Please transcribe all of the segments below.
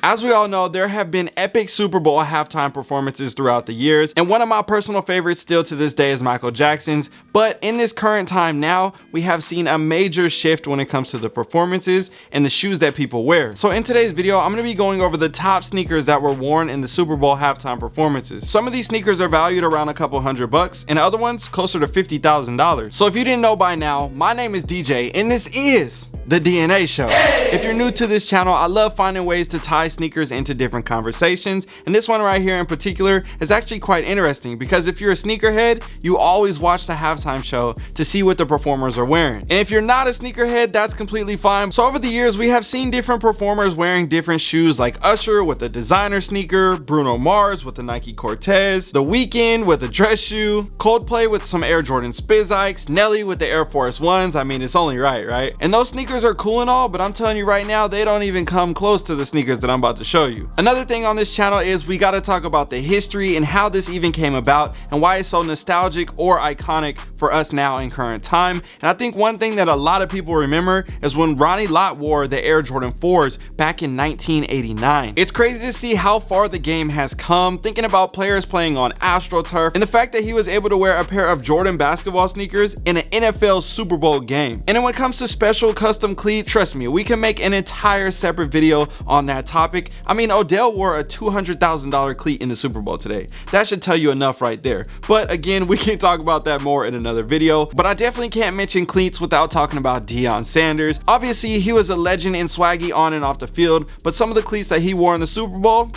As we all know, there have been epic Super Bowl halftime performances throughout the years, and one of my personal favorites still to this day is Michael Jackson's. But in this current time now, we have seen a major shift when it comes to the performances and the shoes that people wear. So in today's video, I'm going to be going over the top sneakers that were worn in the Super Bowl halftime performances. Some of these sneakers are valued around a couple $100, and other ones closer to $50,000. So if you didn't know by now, my name is DJ, and this is the DNA Show. If you're new to this channel, I love finding ways to tie sneakers into different conversations, and this one right here in particular is actually quite interesting because if you're a sneakerhead, you always watch the halftime show to see what the performers are wearing. And if you're not a sneakerhead, that's completely fine. So over the years, we have seen different performers wearing different shoes, like Usher with a designer sneaker, Bruno Mars with the Nike Cortez, The Weeknd with a dress shoe, Coldplay with some Air Jordan Spizikes, Nelly with the Air Force Ones. I mean, it's only right? And those sneakers are cool and all, but I'm telling you right now, they don't even come close to the sneakers that I'm about to show you. Another thing on this channel is we got to talk about the history and how this even came about and why it's so nostalgic or iconic for us now in current time. And I think one thing that a lot of people remember is when Ronnie Lott wore the Air Jordan 4s back in 1989. It's crazy to see how far the game has come, thinking about players playing on AstroTurf and the fact that he was able to wear a pair of Jordan basketball sneakers in an NFL Super Bowl game. And then when it comes to special custom cleats, trust me, we can make an entire separate video on that topic. I mean, Odell wore a $200,000 cleat in the Super Bowl today. That should tell you enough right there. But again, we can talk about that more in another video. But I definitely can't mention cleats without talking about Deion Sanders. Obviously, he was a legend and swaggy on and off the field, but some of the cleats that he wore in the Super Bowl,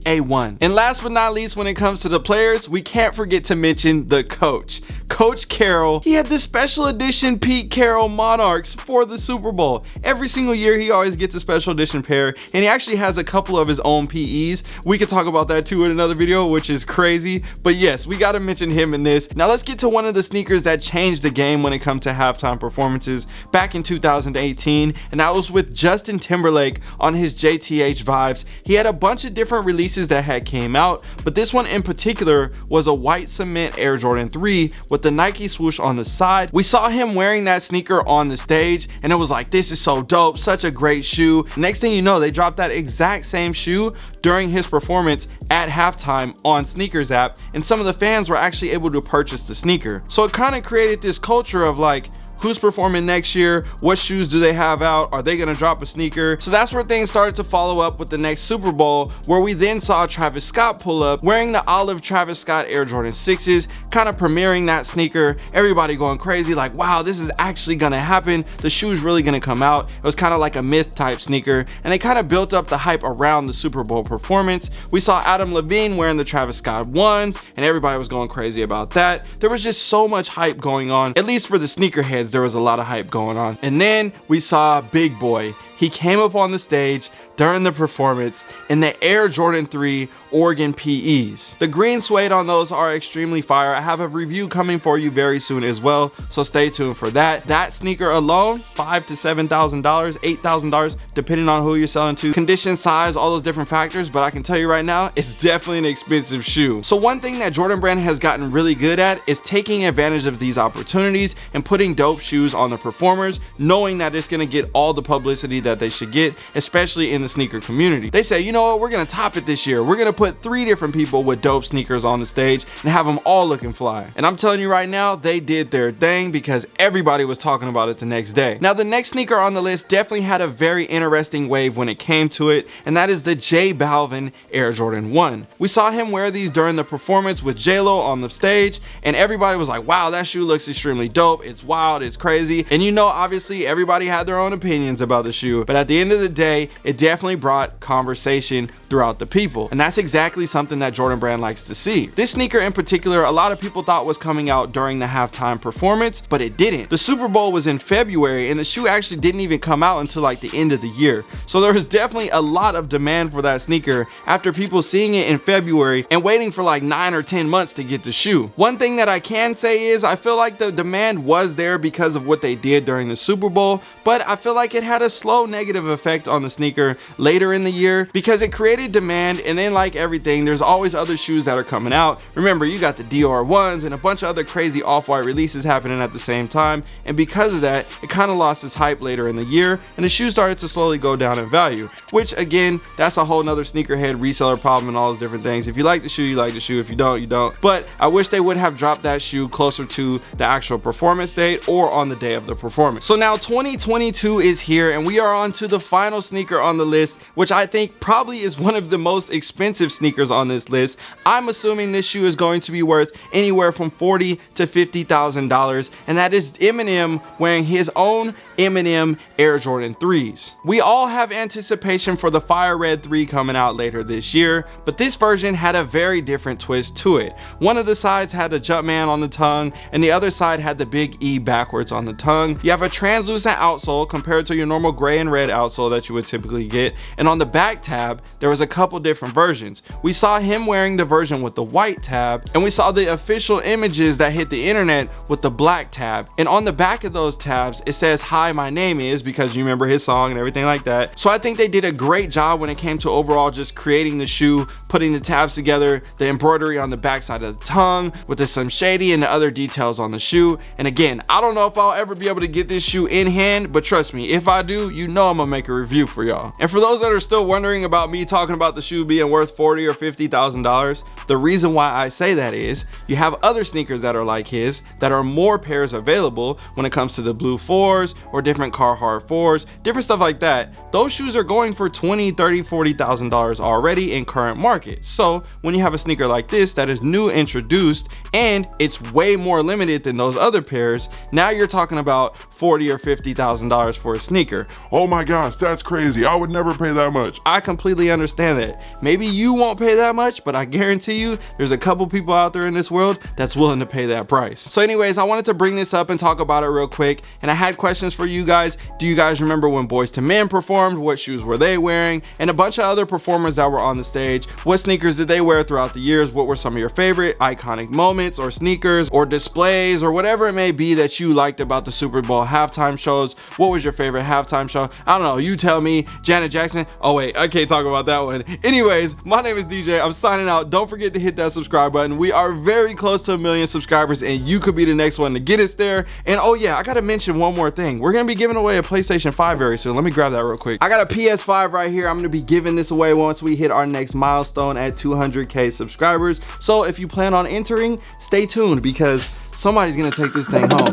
A1. And last but not least, when it comes to the players, we can't forget to mention the coach. Coach Carroll, he had the special edition Pete Carroll Monarchs for the Super Bowl. Every single year, he always gets a special edition pair, and he actually has a couple of his own PEs. We could talk about that too in another video, which is crazy. But yes, we got to mention him in this. Now let's get to one of the sneakers that changed the game when it comes to halftime performances back in 2018, and that was with Justin Timberlake on his JTH Vibes. He had a bunch of different releases that had came out, but this one in particular was a white cement Air Jordan 3 with the Nike swoosh on the side. We saw him wearing that sneaker on the stage, and it was like, this is so dope, such a great shoe. Next thing you know, they dropped that exact same shoe during his performance at halftime on Sneakers app, and some of the fans were actually able to purchase the sneaker. So it kind of created this culture of like, who's performing next year? What shoes do they have out? Are they gonna drop a sneaker? So that's where things started to follow up with the next Super Bowl, where we then saw Travis Scott pull up wearing the olive Travis Scott Air Jordan 6s, kind of premiering that sneaker. Everybody going crazy like, wow, this is actually gonna happen. The shoe's really gonna come out. It was kind of like a myth type sneaker, and they kind of built up the hype around the Super Bowl performance. We saw Adam Levine wearing the Travis Scott 1s, and everybody was going crazy about that. There was just so much hype going on, at least for the sneakerheads. There was a lot of hype going on. And then we saw Big Boy. He came up on the stage during the performance in the Air Jordan 3 Oregon PEs. The green suede on those are extremely fire. I have a review coming for you very soon as well, so stay tuned for that. That sneaker alone, $5,000 to $7,000, $8,000, depending on who you're selling to, condition, size, all those different factors, but I can tell you right now, it's definitely an expensive shoe. So one thing that Jordan Brand has gotten really good at is taking advantage of these opportunities and putting dope shoes on the performers, knowing that it's gonna get all the publicity that they should get, especially in the sneaker community. They say, you know what, we're gonna top it this year. We're gonna put 3 different people with dope sneakers on the stage and have them all looking fly. And I'm telling you right now, they did their thing because everybody was talking about it the next day. Now the next sneaker on the list definitely had a very interesting wave when it came to it, and that is the J Balvin Air Jordan 1. We saw him wear these during the performance with J-Lo on the stage, and everybody was like, wow, that shoe looks extremely dope. It's wild, it's crazy. And you know, obviously everybody had their own opinions about the shoe, but at the end of the day, it definitely brought conversation throughout the people, and that's exactly something that Jordan Brand likes to see. This sneaker in particular, a lot of people thought was coming out during the halftime performance, but it didn't. The Super Bowl was in February, and the shoe actually didn't even come out until like the end of the year. So there was definitely a lot of demand for that sneaker after people seeing it in February and waiting for like 9 or 10 months to get the shoe. One thing that I can say is I feel like the demand was there because of what they did during the Super Bowl, but I feel like it had a slow slow negative effect on the sneaker later in the year because it created demand, and then like everything, there's always other shoes that are coming out. Remember, you got the Dior ones and a bunch of other crazy off-white releases happening at the same time, and because of that, it kind of lost its hype later in the year, and the shoe started to slowly go down in value, which again, that's a whole nother sneakerhead reseller problem and all those different things. If you like the shoe, you like the shoe. If you don't, you don't. But I wish they would have dropped that shoe closer to the actual performance date or on the day of the performance. So now 2022 is here, and we are on to the final sneaker on the list, which I think probably is one of the most expensive sneakers on this list. I'm assuming this shoe is going to be worth anywhere from $40,000 to $50,000, and that is Eminem wearing his own Eminem Air Jordan 3s. We all have anticipation for the Fire Red 3 coming out later this year, but this version had a very different twist to it. One of the sides had the Jumpman on the tongue, and the other side had the big E backwards on the tongue. You have a translucent outsole compared to your normal gray and red outsole that you would typically get, and on the back tab there was a couple different versions. We saw him wearing the version with the white tab, and we saw the official images that hit the internet with the black tab, and on the back of those tabs it says "Hi, my name is," because you remember his song and everything like that. So I think they did a great job when it came to overall just creating the shoe, putting the tabs together, the embroidery on the back side of the tongue with the some shady and the other details on the shoe. And again, I don't know if I'll ever be able to get this shoe in hand, but trust me, if I do, you know I'm gonna make a review for y'all. And for those that are still wondering about me talking about the shoe being worth $40,000 or $50,000, the reason why I say that is you have other sneakers that are like his that are more pairs available when it comes to the blue 4s or different Carhartt 4s, different stuff like that. Those shoes are going for $20,000, $30,000, $40,000 already in current market. So when you have a sneaker like this that is new introduced and it's way more limited than those other pairs, now you're talking about $40,000 or $50,000 for a sneaker. Oh my gosh, that's crazy. I would never pay that much. I completely understand that. Maybe you won't pay that much, but I guarantee you there's a couple people out there in this world that's willing to pay that price. So anyways, I wanted to bring this up and talk about it real quick, and I had questions for you guys. Do you guys remember when Boyz II Men performed? What shoes were they wearing? And a bunch of other performers that were on the stage. What sneakers did they wear throughout the years? What were some of your favorite iconic moments or sneakers or displays or whatever it may be that you liked about the Super Bowl halftime shows? What was your favorite halftime show? I don't know, you tell me. Janet Jackson? Oh wait, I can't talk about that one. Anyways, my name is DJ. I'm signing out. Don't forget to hit that subscribe button. We are very close to 1 million subscribers, and you could be the next one to get us there. And oh yeah, I gotta mention one more thing. We're gonna be giving away a PlayStation 5 very soon. Let me grab that real quick. I got a PS5 right here. I'm gonna be giving this away once we hit our next milestone at 200K subscribers. So if you plan on entering, stay tuned because somebody's gonna take this thing home.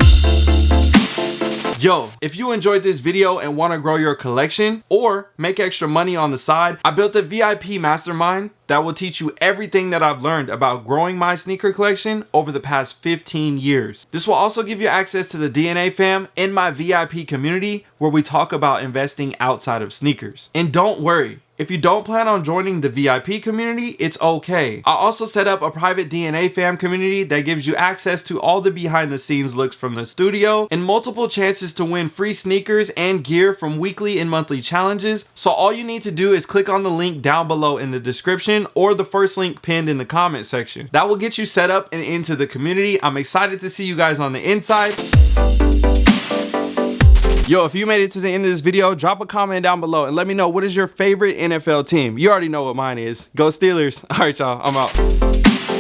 Yo, if you enjoyed this video and want to grow your collection or make extra money on the side, I built a VIP mastermind that will teach you everything that I've learned about growing my sneaker collection over the past 15 years. This will also give you access to the DNA fam in my VIP community where we talk about investing outside of sneakers. And don't worry, if you don't plan on joining the VIP community, it's okay. I also set up a private DNA fam community that gives you access to all the behind the scenes looks from the studio and multiple chances to win free sneakers and gear from weekly and monthly challenges. So all you need to do is click on the link down below in the description or the first link pinned in the comment section. That will get you set up and into the community. I'm excited to see you guys on the inside. Yo, if you made it to the end of this video, drop a comment down below and let me know what is your favorite NFL team. You already know what mine is. Go Steelers. All right, y'all, I'm out.